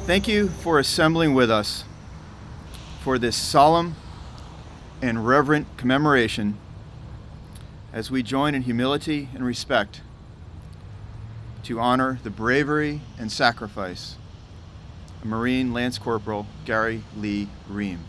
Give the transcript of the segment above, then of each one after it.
Thank you for assembling with us for this solemn and reverent commemoration as we join in humility and respect to honor the bravery and sacrifice of Marine Lance Corporal Gary Lee Ream.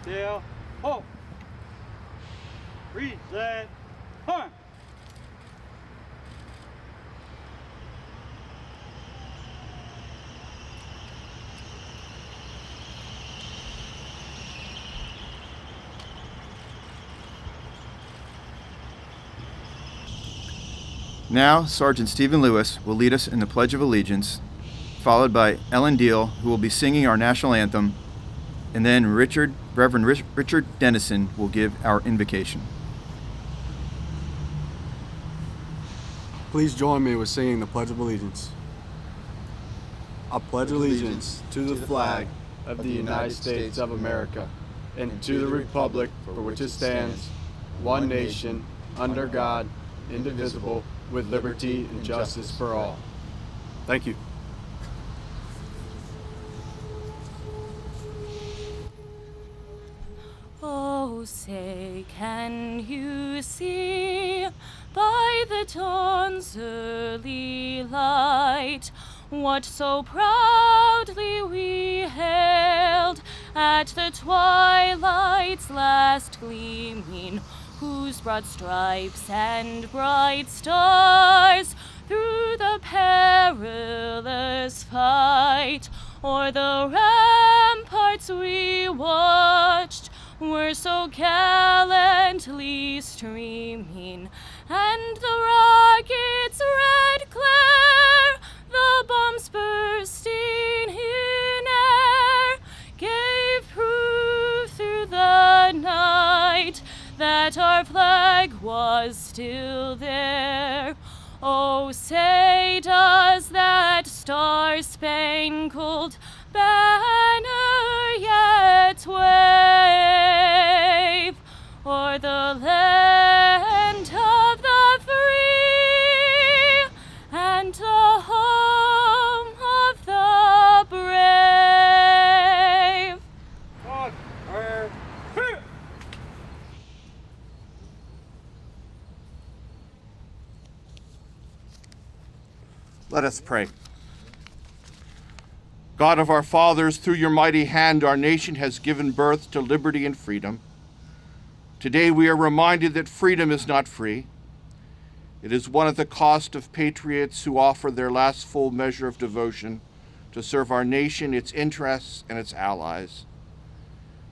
Detail, halt! Reset, hunt! Now, Sergeant Stephen Lewis will lead us in the Pledge of Allegiance, followed by Ellen Deal, who will be singing our national anthem, and then Reverend Richard Dennison will give our invocation. Please join me with singing the Pledge of Allegiance. I pledge allegiance to the flag of the United States of America and to the republic for which it stands, one nation, under God, indivisible, with liberty and justice for all. Thank you. Oh, say, can you see by the dawn's early light what so proudly we hailed at the twilight's last gleaming, whose broad stripes and bright stars through the perilous fight o'er the ramparts we watched were so gallantly streaming, and the rocket's red glare, the bombs bursting in air, gave proof through the night that our flag was still there. Oh, say, does that star-spangled banner yet wave o'er the land of the free and the home of the brave? On, here! Let us pray. God of our fathers, through your mighty hand, our nation has given birth to liberty and freedom. Today we are reminded that freedom is not free. It is one at the cost of patriots who offer their last full measure of devotion to serve our nation, its interests, and its allies.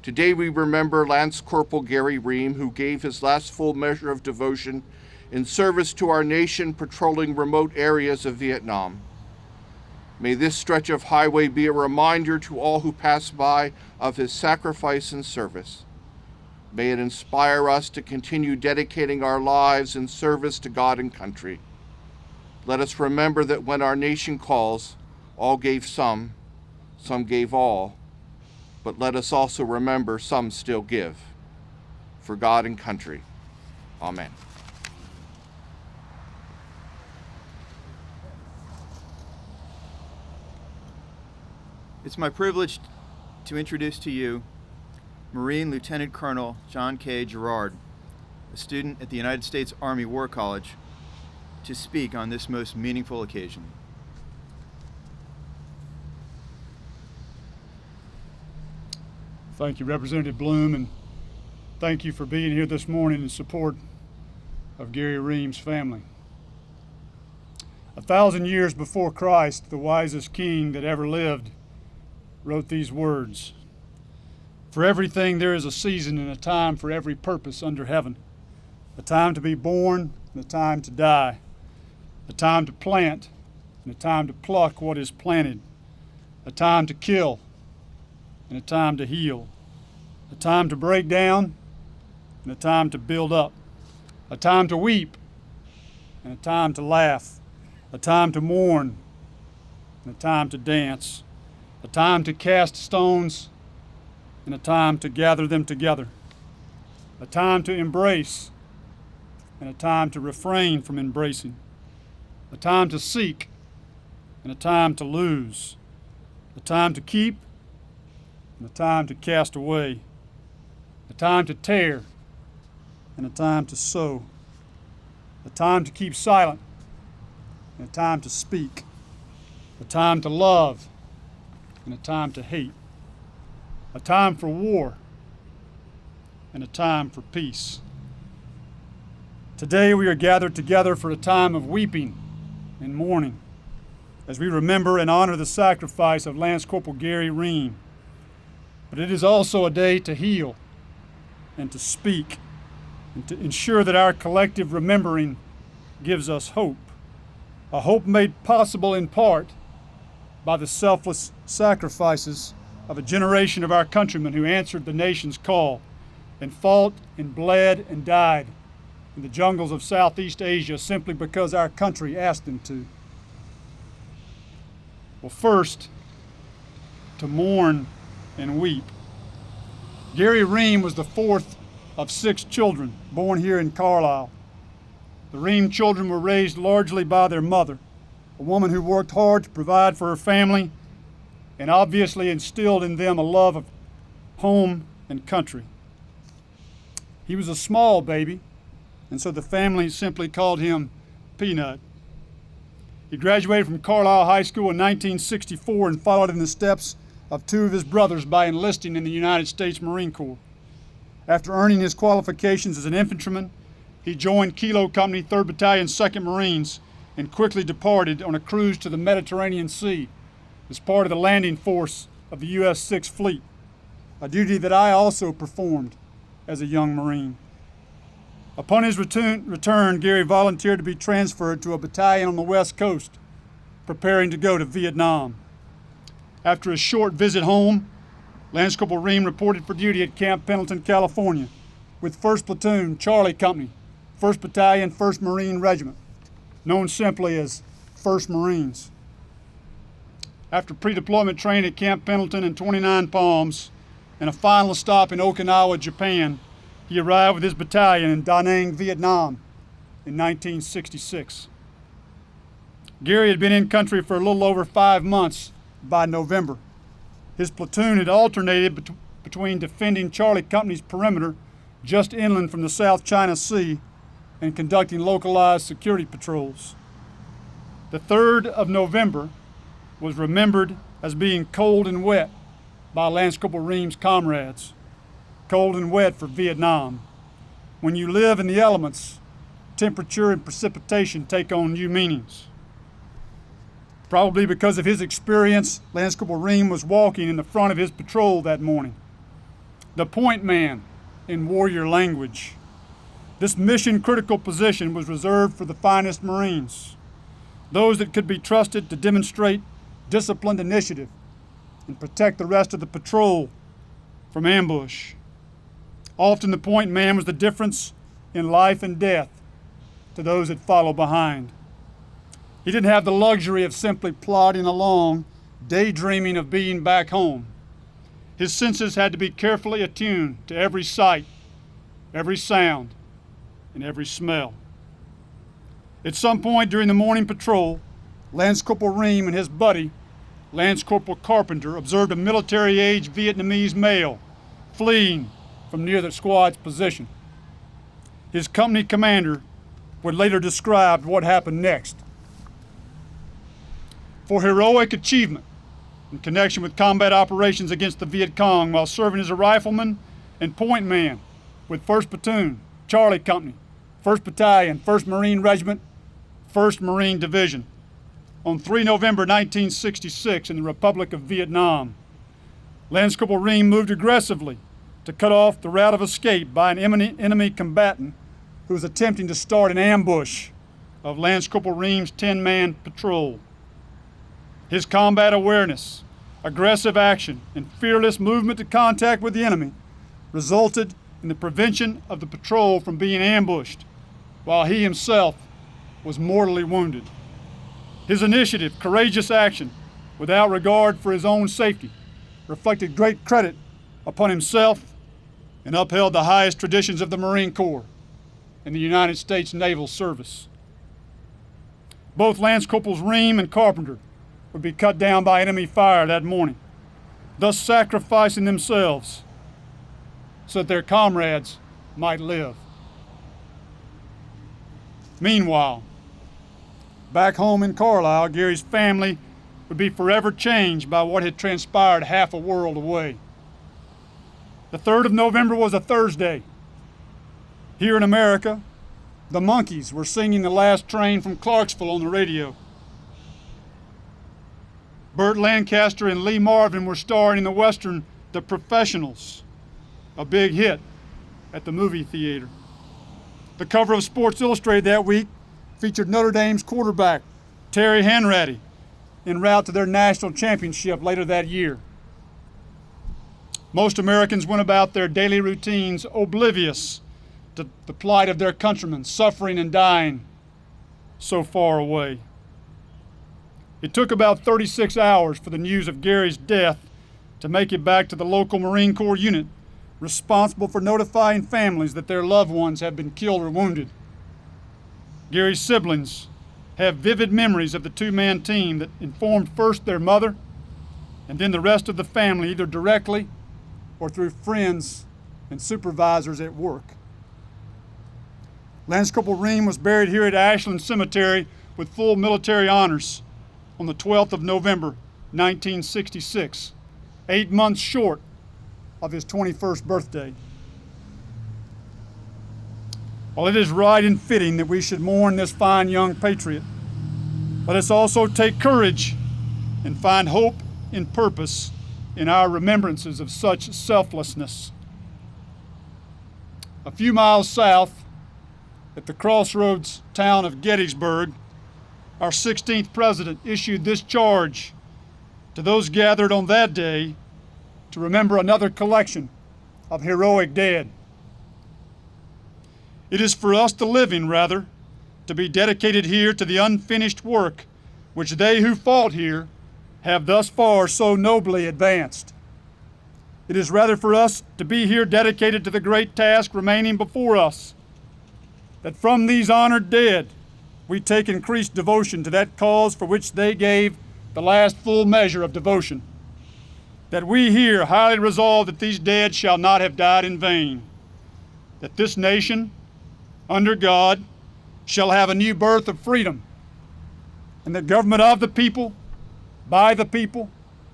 Today we remember Lance Corporal Gary Ream, who gave his last full measure of devotion in service to our nation patrolling remote areas of Vietnam. May this stretch of highway be a reminder to all who pass by of his sacrifice and service. May it inspire us to continue dedicating our lives in service to God and country. Let us remember that when our nation calls, all gave some gave all, but let us also remember some still give. For God and country. Amen. It's my privilege to introduce to you Marine Lieutenant Colonel John K. Gerard, a student at the United States Army War College, to speak on this most meaningful occasion. Thank you, Representative Bloom, and thank you for being here this morning in support of Gary Ream's family. 1,000 years before Christ, the wisest king that ever lived wrote these words: "For everything there is a season and a time for every purpose under heaven, a time to be born and a time to die, a time to plant and a time to pluck what is planted, a time to kill and a time to heal, a time to break down and a time to build up, a time to weep and a time to laugh, a time to mourn and a time to dance, a time to cast stones and a time to gather them together, a time to embrace and a time to refrain from embracing, a time to seek and a time to lose, a time to keep and a time to cast away, a time to tear and a time to sow, a time to keep silent and a time to speak, a time to love and a time to hate, a time for war and a time for peace. Today we are gathered together for a time of weeping and mourning as we remember and honor the sacrifice of Lance Corporal Gary Ream. But it is also a day to heal and to speak and to ensure that our collective remembering gives us hope, a hope made possible in part by the selfless sacrifices of a generation of our countrymen who answered the nation's call and fought and bled and died in the jungles of Southeast Asia simply because our country asked them to. Well, first, to mourn and weep. Gary Ream was the fourth of 6 children born here in Carlisle. The Ream children were raised largely by their mother, a woman who worked hard to provide for her family and obviously instilled in them a love of home and country. He was a small baby, and so the family simply called him Peanut. He graduated from Carlisle High School in 1964 and followed in the steps of 2 of his brothers by enlisting in the United States Marine Corps. After earning his qualifications as an infantryman, he joined Kilo Company, 3rd Battalion, 2nd Marines, and quickly departed on a cruise to the Mediterranean Sea as part of the landing force of the U.S. 6th Fleet, a duty that I also performed as a young Marine. Upon his return, Gary volunteered to be transferred to a battalion on the West Coast, preparing to go to Vietnam. After a short visit home, Lance Corporal Ream reported for duty at Camp Pendleton, California, with 1st Platoon, Charlie Company, 1st Battalion, 1st Marine Regiment, known simply as 1st Marines. After pre-deployment training at Camp Pendleton and 29 Palms, and a final stop in Okinawa, Japan, he arrived with his battalion in Da Nang, Vietnam in 1966. Gary had been in country for a little over 5 months by November. His platoon had alternated between defending Charlie Company's perimeter just inland from the South China Sea and conducting localized security patrols. The 3rd of November was remembered as being cold and wet by Lance Corporal Ream's comrades. Cold and wet for Vietnam. When you live in the elements, temperature and precipitation take on new meanings. Probably because of his experience, Lance Corporal Ream was walking in the front of his patrol that morning. The point man in warrior language. This mission-critical position was reserved for the finest Marines, those that could be trusted to demonstrate disciplined initiative and protect the rest of the patrol from ambush. Often the point man was the difference in life and death to those that follow behind. He didn't have the luxury of simply plodding along, daydreaming of being back home. His senses had to be carefully attuned to every sight, every sound, and every smell. At some point during the morning patrol, Lance Corporal Ream and his buddy, Lance Corporal Carpenter, observed a military-age Vietnamese male fleeing from near the squad's position. His company commander would later describe what happened next. For heroic achievement in connection with combat operations against the Viet Cong while serving as a rifleman and point man with 1st Platoon, Charlie Company, 1st Battalion, 1st Marine Regiment, 1st Marine Division, on 3 November 1966 in the Republic of Vietnam, Lance Corporal Ream moved aggressively to cut off the route of escape by an enemy combatant who was attempting to start an ambush of Lance Corporal Ream's 10-man patrol. His combat awareness, aggressive action, and fearless movement to contact with the enemy resulted in the prevention of the patrol from being ambushed, while he himself was mortally wounded. His initiative, courageous action, without regard for his own safety, reflected great credit upon himself and upheld the highest traditions of the Marine Corps and the United States Naval Service. Both Lance Corporals Ream and Carpenter would be cut down by enemy fire that morning, thus sacrificing themselves so that their comrades might live. Meanwhile, back home in Carlisle, Gary's family would be forever changed by what had transpired half a world away. The 3rd of November was a Thursday. Here in America, the Monkees were singing The Last Train from Clarksville on the radio. Burt Lancaster and Lee Marvin were starring in the western The Professionals, a big hit at the movie theater. The cover of Sports Illustrated that week featured Notre Dame's quarterback, Terry Hanratty, en route to their national championship later that year. Most Americans went about their daily routines oblivious to the plight of their countrymen suffering and dying so far away. It took about 36 hours for the news of Gary's death to make it back to the local Marine Corps unit responsible for notifying families that their loved ones have been killed or wounded. Gary's siblings have vivid memories of the two-man team that informed first their mother and then the rest of the family, either directly or through friends and supervisors at work. Lance Corporal Ream was buried here at Ashland Cemetery with full military honors on the 12th of November, 1966, 8 months short of his 21st birthday. While it is right and fitting that we should mourn this fine young patriot, let us also take courage and find hope and purpose in our remembrances of such selflessness. A few miles south, at the crossroads town of Gettysburg, our 16th president issued this charge to those gathered on that day to remember another collection of heroic dead. It is for us, the living, rather, to be dedicated here to the unfinished work which they who fought here have thus far so nobly advanced. It is rather for us to be here dedicated to the great task remaining before us, that from these honored dead we take increased devotion to that cause for which they gave the last full measure of devotion, that we here highly resolve that these dead shall not have died in vain, that this nation, under God, shall have a new birth of freedom, and that government of the people, by the people,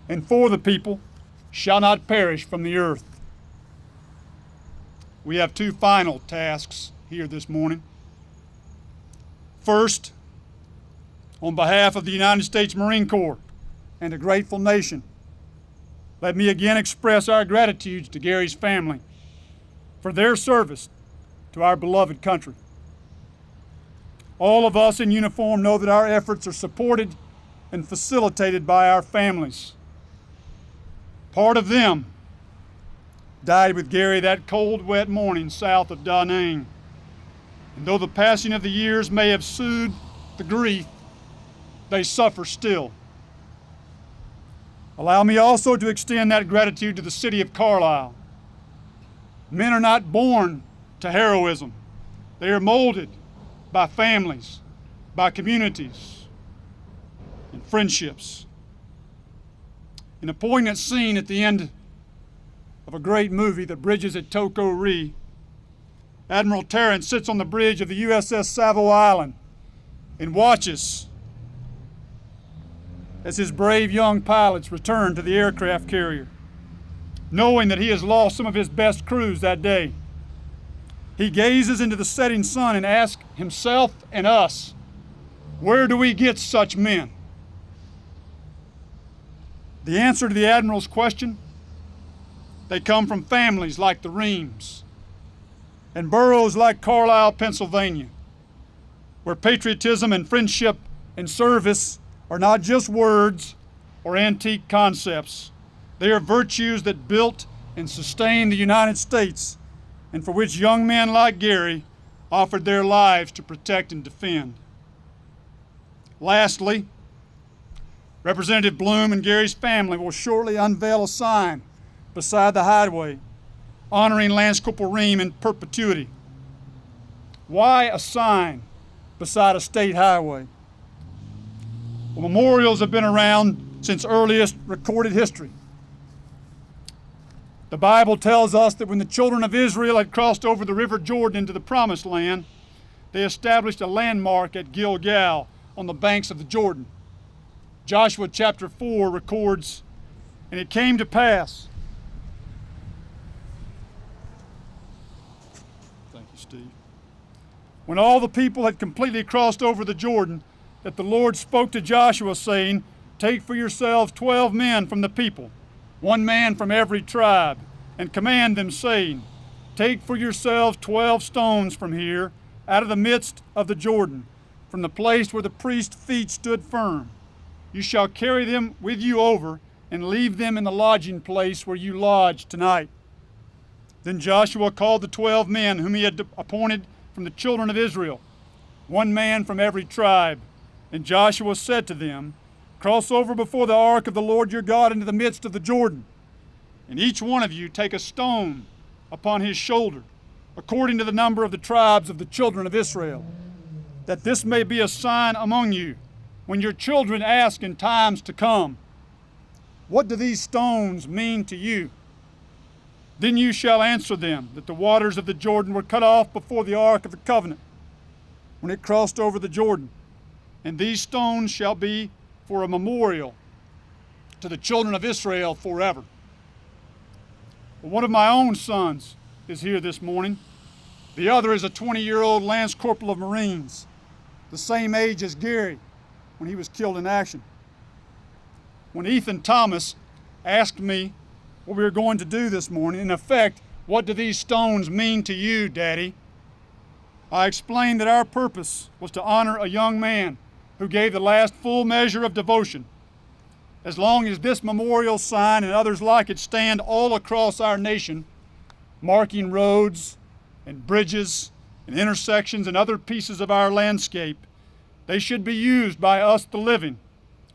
and for the people shall not perish from the earth. We have two final tasks here this morning. First, on behalf of the United States Marine Corps and a grateful nation, let me again express our gratitude to Gary's family for their service to our beloved country. All of us in uniform know that our efforts are supported and facilitated by our families. Part of them died with Gary that cold, wet morning south of Da Nang. And though the passing of the years may have soothed the grief, they suffer still. Allow me also to extend that gratitude to the city of Carlisle. Men are not born to heroism. They are molded by families, by communities, and friendships. In a poignant scene at the end of a great movie, The Bridges at Toko Ri, Admiral Tarrant sits on the bridge of the USS Savo Island and watches as his brave young pilots return to the aircraft carrier, knowing that he has lost some of his best crews that day. He gazes into the setting sun and asks himself and us, where do we get such men? The answer to the Admiral's question, they come from families like the Reams, and boroughs like Carlisle, Pennsylvania, where patriotism and friendship and service are not just words or antique concepts. They are virtues that built and sustained the United States, and for which young men like Gary offered their lives to protect and defend. Lastly, Representative Bloom and Gary's family will shortly unveil a sign beside the highway honoring Lance Corporal Ream in perpetuity. Why a sign beside a state highway? Well, memorials have been around since earliest recorded history. The Bible tells us that when the children of Israel had crossed over the river Jordan into the Promised Land, they established a landmark at Gilgal on the banks of the Jordan. Joshua chapter 4 records, "And it came to pass." Thank you, Steve. When all the people had completely crossed over the Jordan, that the Lord spoke to Joshua, saying, "Take for yourselves 12 men from the people, one man from every tribe, and command them, saying, Take for yourselves 12 stones from here, out of the midst of the Jordan, from the place where the priest's feet stood firm. You shall carry them with you over, and leave them in the lodging place where you lodge tonight." Then Joshua called the 12 men whom he had appointed from the children of Israel, one man from every tribe. And Joshua said to them, "Cross over before the ark of the Lord your God into the midst of the Jordan, and each one of you take a stone upon his shoulder, according to the number of the tribes of the children of Israel, that this may be a sign among you when your children ask in times to come, What do these stones mean to you? Then you shall answer them that the waters of the Jordan were cut off before the ark of the covenant when it crossed over the Jordan, and these stones shall be for a memorial to the children of Israel forever." Well, one of my own sons is here this morning. The other is a 20-year-old Lance Corporal of Marines, the same age as Gary when he was killed in action. When Ethan Thomas asked me what we were going to do this morning, in effect, "What do these stones mean to you, Daddy?" I explained that our purpose was to honor a young man who gave the last full measure of devotion. As long as this memorial sign and others like it stand all across our nation, marking roads and bridges and intersections and other pieces of our landscape, they should be used by us, the living,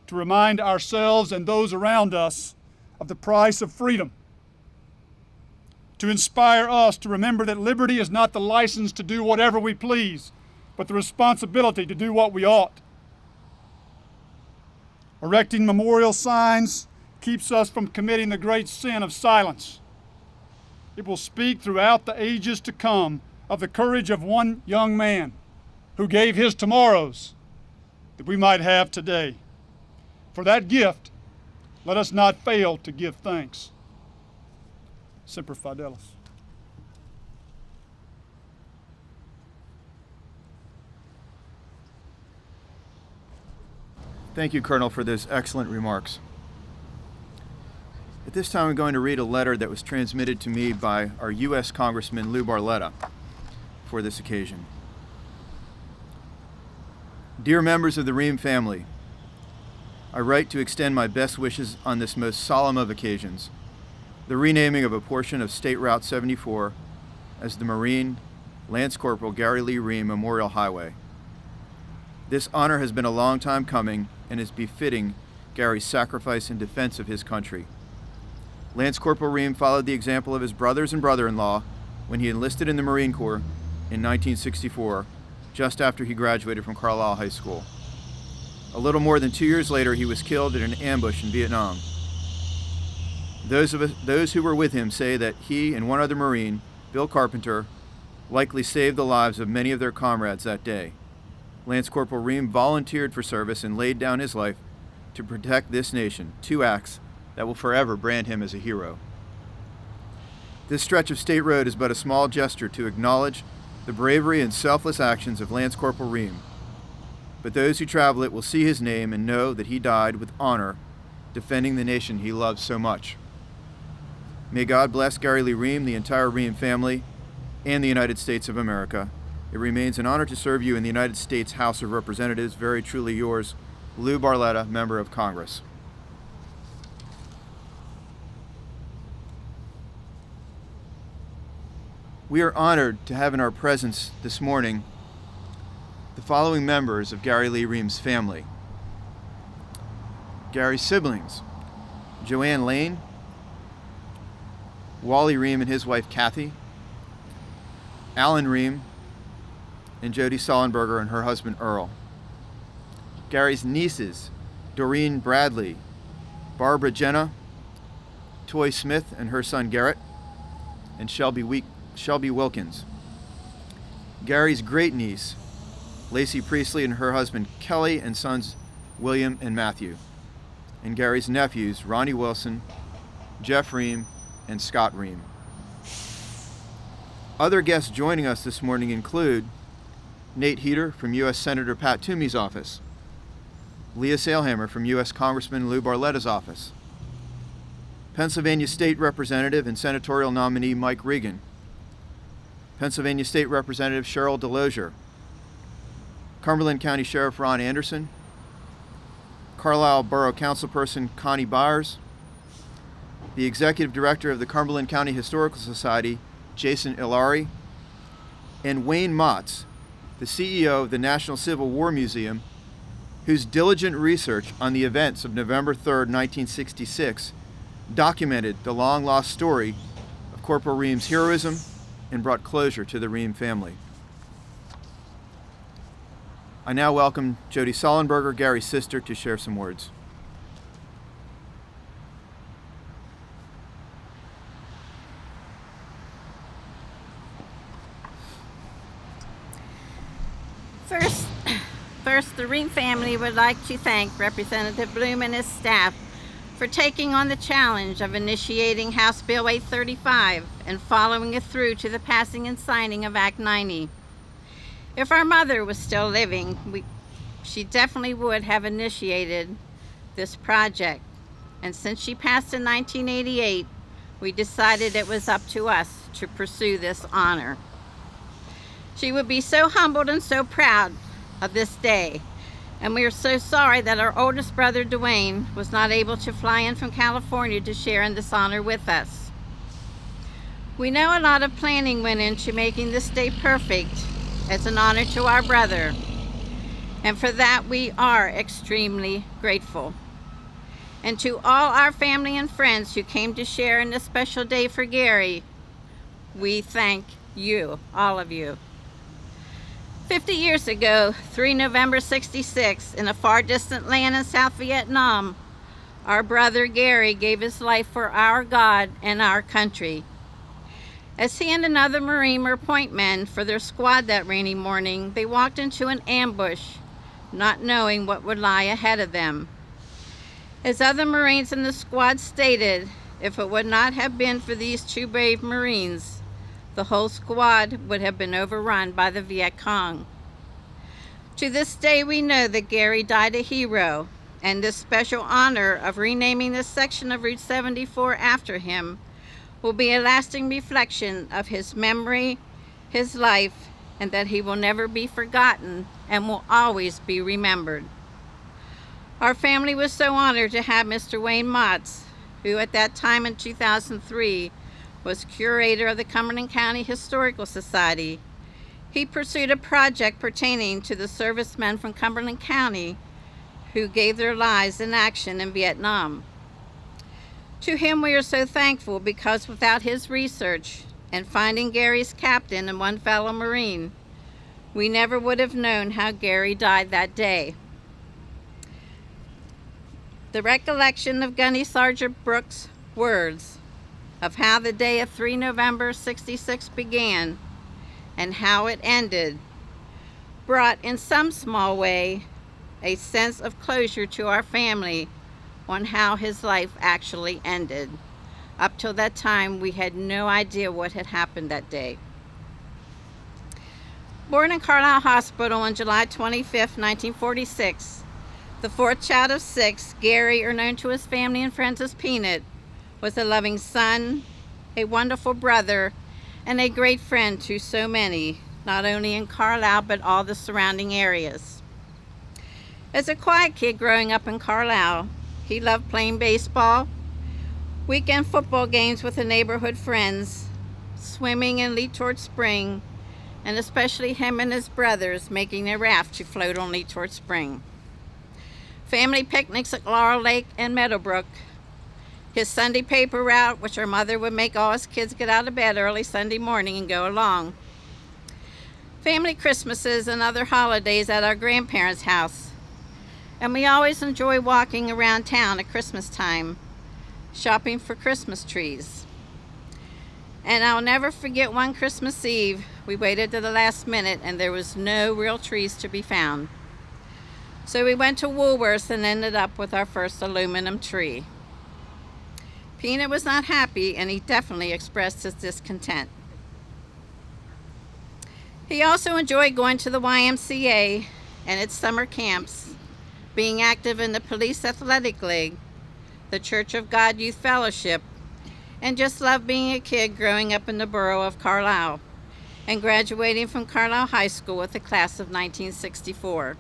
to remind ourselves and those around us of the price of freedom, to inspire us to remember that liberty is not the license to do whatever we please, but the responsibility to do what we ought. Erecting memorial signs keeps us from committing the great sin of silence. It will speak throughout the ages to come of the courage of one young man who gave his tomorrows that we might have today. For that gift, let us not fail to give thanks. Semper Fidelis. Thank you, Colonel, for those excellent remarks. At this time, I'm going to read a letter that was transmitted to me by our U.S. Congressman Lou Barletta for this occasion. Dear members of the Ream family, I write to extend my best wishes on this most solemn of occasions, the renaming of a portion of State Route 74 as the Marine Lance Corporal Gary Lee Ream Memorial Highway. This honor has been a long time coming and is befitting Gary's sacrifice in defense of his country. Lance Corporal Ream followed the example of his brothers and brother-in-law when he enlisted in the Marine Corps in 1964, just after he graduated from Carlisle High School. A little more than 2 years later, he was killed in an ambush in Vietnam. Those who were with him say that he and one other Marine, Bill Carpenter, likely saved the lives of many of their comrades that day. Lance Corporal Ream volunteered for service and laid down his life to protect this nation, 2 acts that will forever brand him as a hero. This stretch of state road is but a small gesture to acknowledge the bravery and selfless actions of Lance Corporal Ream, but those who travel it will see his name and know that he died with honor, defending the nation he loved so much. May God bless Gary Lee Ream, the entire Ream family, and the United States of America. It remains an honor to serve you in the United States House of Representatives. Very truly yours, Lou Barletta, Member of Congress. We are honored to have in our presence this morning the following members of Gary Lee Ream's family. Gary's siblings: Joanne Lane, Wally Ream and his wife Kathy, Alan Ream, and Jody Sollenberger and her husband Earl. Gary's nieces: Doreen Bradley, Barbara Jenna, Toy Smith and her son Garrett, and Shelby Wilkins. Gary's great niece, Lacey Priestley and her husband Kelly and sons William and Matthew. And Gary's nephews, Ronnie Wilson, Jeff Ream, and Scott Ream. Other guests joining us this morning include Nate Heater from U.S. Senator Pat Toomey's office, Leah Sailhammer from U.S. Congressman Lou Barletta's office, Pennsylvania State Representative and Senatorial nominee Mike Regan, Pennsylvania State Representative Cheryl Delosier, Cumberland County Sheriff Ron Anderson, Carlisle Borough Councilperson Connie Byers, the Executive Director of the Cumberland County Historical Society, Jason Ilari, and Wayne Motz, the CEO of the National Civil War Museum, whose diligent research on the events of November 3, 1966, documented the long-lost story of Corporal Ream's heroism and brought closure to the Ream family. I now welcome Jody Sollenberger, Gary's sister, to share some words. First, the Ream family would like to thank Representative Bloom and his staff for taking on the challenge of initiating House Bill 835 and following it through to the passing and signing of Act 90. If our mother was still living, she definitely would have initiated this project. And since she passed in 1988, we decided it was up to us to pursue this honor. She would be so humbled and so proud of this day. And we are so sorry that our oldest brother, Dwayne, was not able to fly in from California to share in this honor with us. We know a lot of planning went into making this day perfect as an honor to our brother. And for that, we are extremely grateful. And to all our family and friends who came to share in this special day for Gary, we thank you, all of you. 50 years ago, 3 November 66, in a far distant land in South Vietnam, our brother Gary gave his life for our God and our country. As he and another Marine were point men for their squad that rainy morning, they walked into an ambush, not knowing what would lie ahead of them. As other Marines in the squad stated, if it would not have been for these two brave Marines, the whole squad would have been overrun by the Viet Cong. To this day, we know that Gary died a hero, and this special honor of renaming this section of Route 74 after him will be a lasting reflection of his memory, his life, and that he will never be forgotten and will always be remembered. Our family was so honored to have Mr. Wayne Motz, who at that time in 2003 was curator of the Cumberland County Historical Society. He pursued a project pertaining to the servicemen from Cumberland County who gave their lives in action in Vietnam. To him we are so thankful because without his research and finding Gary's captain and one fellow Marine, we never would have known how Gary died that day. The recollection of Gunny Sergeant Brooks' words of how the day of 3 November 66 began and how it ended brought in some small way a sense of closure to our family on how his life actually ended. Up till that time, we had no idea what had happened that day. Born in Carlisle Hospital on July 25, 1946, the fourth child of 6, Gary, or known to his family and friends as Peanut, was a loving son, a wonderful brother, and a great friend to so many, not only in Carlisle but all the surrounding areas. As a quiet kid growing up in Carlisle, he loved playing baseball, weekend football games with the neighborhood friends, swimming in Leetort Spring, and especially him and his brothers making a raft to float on Leetort Spring. Family picnics at Laurel Lake and Meadowbrook. His Sunday paper route, which our mother would make all his kids get out of bed early Sunday morning and go along. Family Christmases and other holidays at our grandparents' house. And we always enjoy walking around town at Christmas time, shopping for Christmas trees. And I'll never forget one Christmas Eve, we waited to the last minute and there was no real trees to be found. So we went to Woolworth's and ended up with our first aluminum tree. Peanut was not happy and he definitely expressed his discontent. He also enjoyed going to the YMCA and its summer camps, being active in the Police Athletic League, the Church of God Youth Fellowship, and just loved being a kid growing up in the borough of Carlisle and graduating from Carlisle High School with the class of 1964.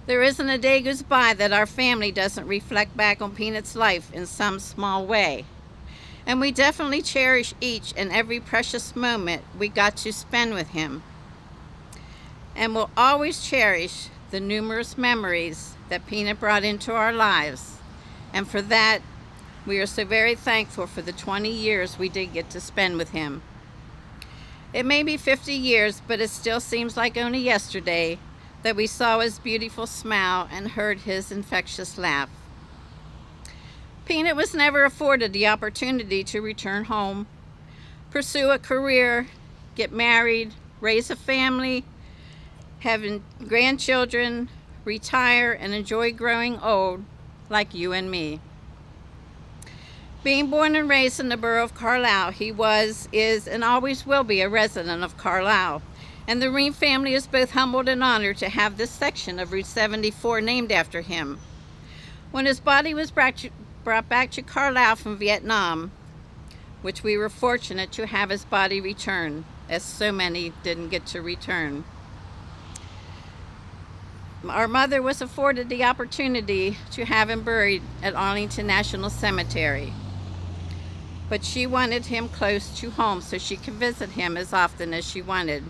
There isn't a day goes by that our family doesn't reflect back on Peanut's life in some small way. And we definitely cherish each and every precious moment we got to spend with him. And we'll always cherish the numerous memories that Peanut brought into our lives. And for that, we are so very thankful for the 20 years we did get to spend with him. It may be 50 years, but it still seems like only yesterday that we saw his beautiful smile and heard his infectious laugh. Peanut was never afforded the opportunity to return home, pursue a career, get married, raise a family, have grandchildren, retire, and enjoy growing old like you and me. Being born and raised in the borough of Carlisle, he was, is, and always will be a resident of Carlisle. And the Ream family is both humbled and honored to have this section of Route 74 named after him. When his body was brought back to Carlisle from Vietnam, which we were fortunate to have his body return, as so many didn't get to return. Our mother was afforded the opportunity to have him buried at Arlington National Cemetery. But she wanted him close to home so she could visit him as often as she wanted.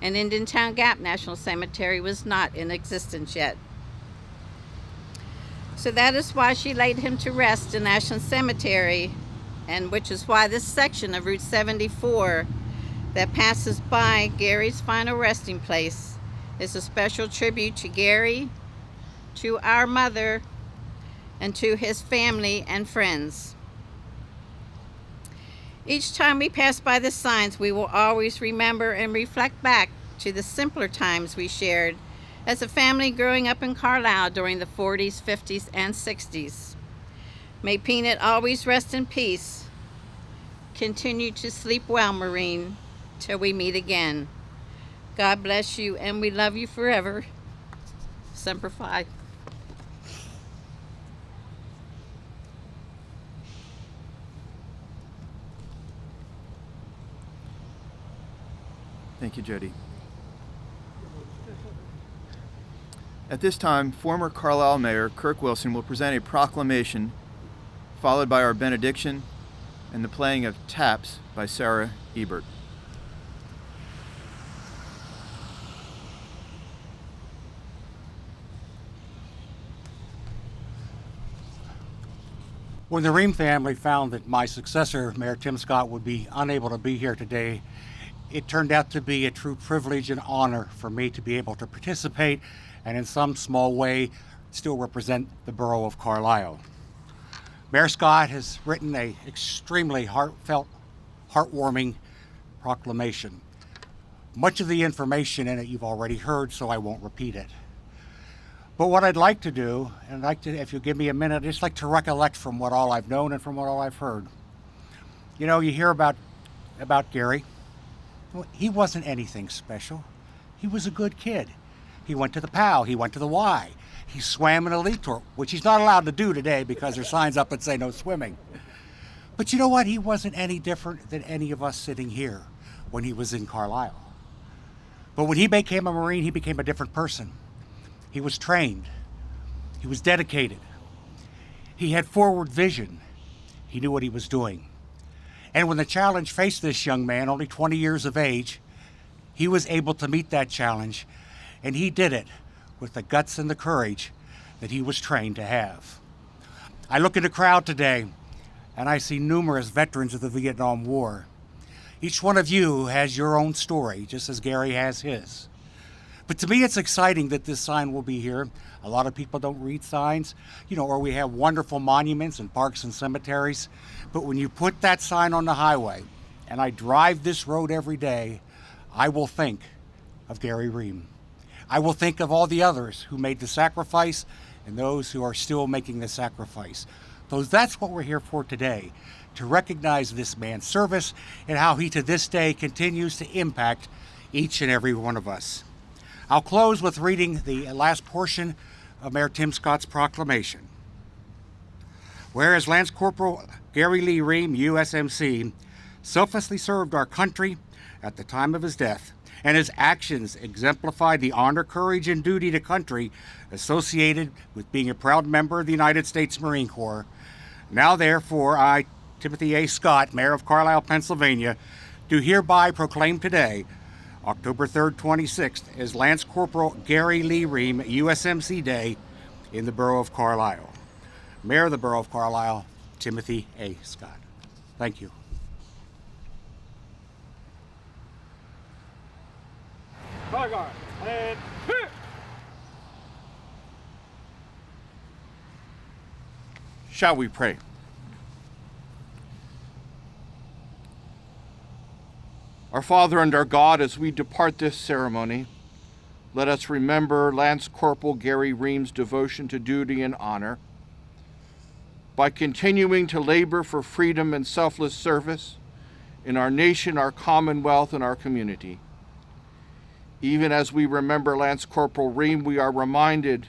And Indiantown Gap National Cemetery was not in existence yet. So that is why she laid him to rest in National Cemetery, and which is why this section of Route 74 that passes by Gary's final resting place is a special tribute to Gary, to our mother, and to his family and friends. Each time we pass by the signs, we will always remember and reflect back to the simpler times we shared as a family growing up in Carlisle during the 40s, 50s, and 60s. May Peanut always rest in peace. Continue to sleep well, Marine, till we meet again. God bless you, and we love you forever. Semper Fi. Thank you, Jody. At this time, former Carlisle Mayor Kirk Wilson will present a proclamation, followed by our benediction and the playing of Taps by Sarah Ebert. When the Ream family found that my successor, Mayor Tim Scott, would be unable to be here today, it turned out to be a true privilege and honor for me to be able to participate and in some small way still represent the borough of Carlisle. Mayor Scott has written an extremely heartfelt, heartwarming proclamation. Much of the information in it you've already heard, so I won't repeat it. But what I'd like to do, and I'd like to, if you give me a minute, I'd just like to recollect from what all I've known and from what all I've heard. You know, you hear about Gary. Well, he wasn't anything special. He was a good kid. He went to the POW, he went to the Y. He swam in a Leetort, which he's not allowed to do today because there's signs up that say no swimming. But you know what? He wasn't any different than any of us sitting here when he was in Carlisle. But when he became a Marine, he became a different person. He was trained. He was dedicated. He had forward vision. He knew what he was doing. And when the challenge faced this young man, only 20 years of age, he was able to meet that challenge, and he did it with the guts and the courage that he was trained to have. I look at the crowd today, and I see numerous veterans of the Vietnam War. Each one of you has your own story, just as Gary has his. But to me, it's exciting that this sign will be here. A lot of people don't read signs, or we have wonderful monuments and parks and cemeteries. But when you put that sign on the highway, and I drive this road every day, I will think of Gary Ream. I will think of all the others who made the sacrifice and those who are still making the sacrifice. So that's what we're here for today, to recognize this man's service and how he to this day continues to impact each and every one of us. I'll close with reading the last portion of Mayor Tim Scott's proclamation. Whereas Lance Corporal Gary Lee Ream, USMC, selflessly served our country at the time of his death, and his actions exemplified the honor, courage, and duty to country associated with being a proud member of the United States Marine Corps. Now, therefore, I, Timothy A. Scott, Mayor of Carlisle, Pennsylvania, do hereby proclaim today, October 3rd, 26th, as Lance Corporal Gary Lee Ream USMC Day in the Borough of Carlisle. Mayor of the Borough of Carlisle, Timothy A. Scott. Thank you. Guard. And hit. Shall we pray? Our Father and our God, as we depart this ceremony, let us remember Lance Corporal Gary Ream's devotion to duty and honor. By continuing to labor for freedom and selfless service in our nation, our commonwealth, and our community. Even as we remember Lance Corporal Ream, we are reminded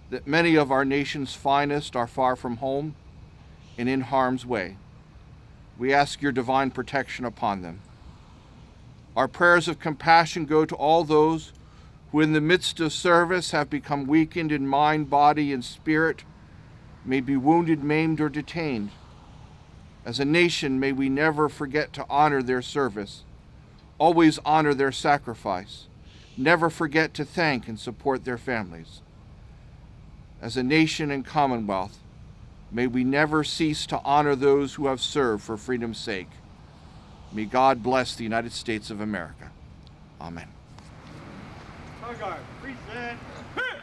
that many of our nation's finest are far from home and in harm's way. We ask your divine protection upon them. Our prayers of compassion go to all those who in the midst of service have become weakened in mind, body, and spirit, may be wounded, maimed, or detained. As a nation, may we never forget to honor their service, always honor their sacrifice, never forget to thank and support their families. As a nation and commonwealth, may we never cease to honor those who have served for freedom's sake. May God bless the United States of America. Amen. Guard. Present. Hit.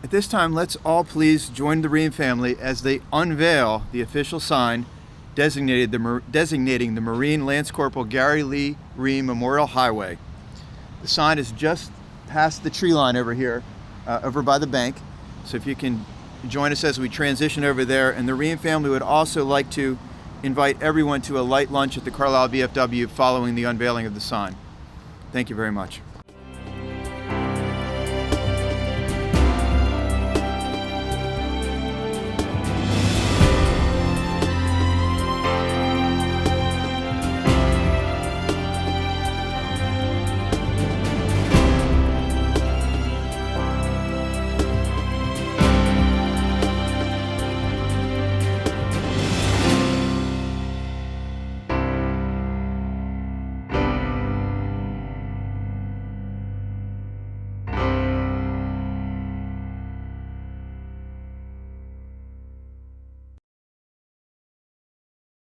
At this time, let's all please join the Ream family as they unveil the official sign designating the Marine Lance Corporal Gary Lee Ream Memorial Highway. The sign is just past the tree line over here, over by the bank. So if you can join us as we transition over there. And the Ream family would also like to invite everyone to a light lunch at the Carlisle VFW following the unveiling of the sign. Thank you very much.